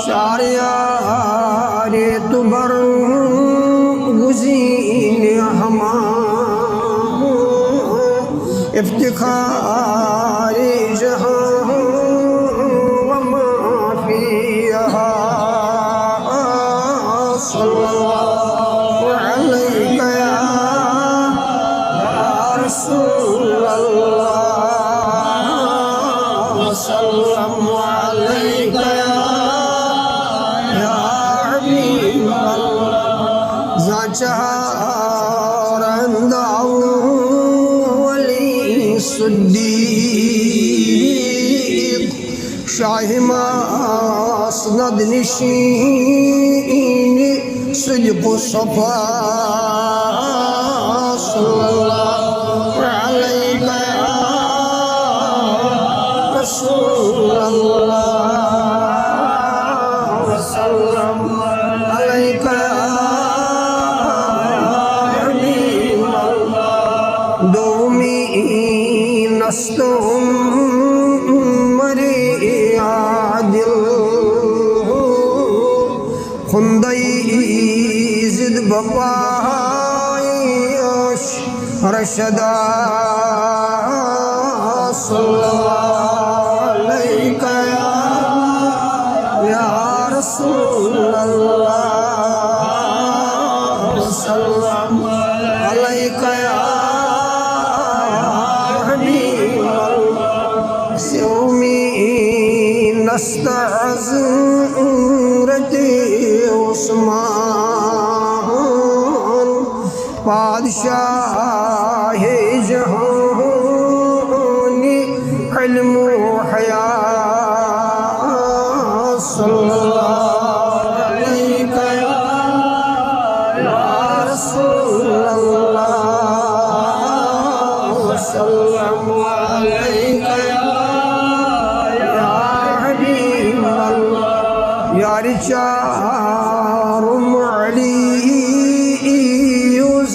शारियारे तुबर गुज़ीन हमा इफ्तिखारे जहां वमा फ़ीहा सल्लल्लाहु अलैका या रसूलल्लाह सल्लल्लाहु अलैका या हबीबल्लाह ज़ाचारंदाऊ वली सुद्दीक शाहिमा असनद निशीन सिद्क़ सफ़ा सल्लल्लाहु अलैका या रसूलल्लाह सल्लल्लाहु अलैका या हबीबल्लाह दोमी नस्तुम मरे आदिल खुंदई जिद बपायश रशदा सल्लल्लाहु अलैका या रसूलल्लाह सल्लल्लाहु अलैका या हबीबल्लाह सिउमी नस्तअज़रते उस्मान बादशाह जहानी इल्म हया सल्लल्लाहु अलैका या रसूलल्लाह सल्लल्लाहु अलैका या हबीबल्लाह या रिचारुम अली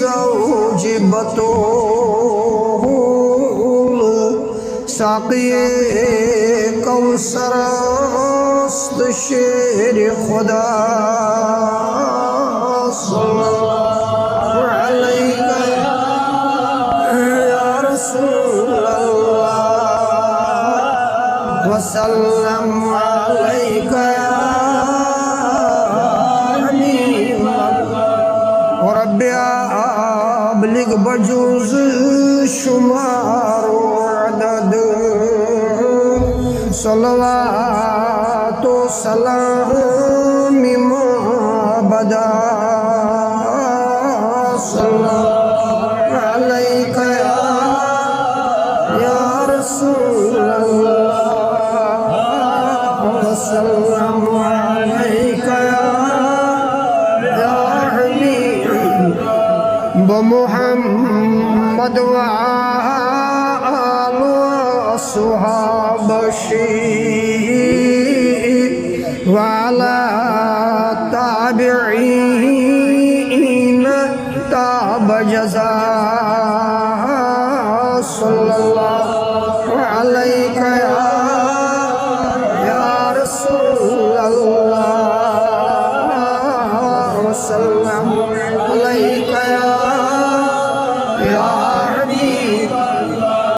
ज़ौज बतूल साक़िए कौसर است शेर खुदा सल्लल्लाहु अलैका या रसूलल्लाह वसल्लम अलैका या हबीबल्लाह रब्बि अबलिग बजुज़ शुमार अदद सलवातो सलाम बदा सल्लल्लाहु अलैका या रसूलल्लाह वसल्लम अलैका या हबीब मुहम्मद व आल सुहाबशी वाला ताबिईन ताब जज़ा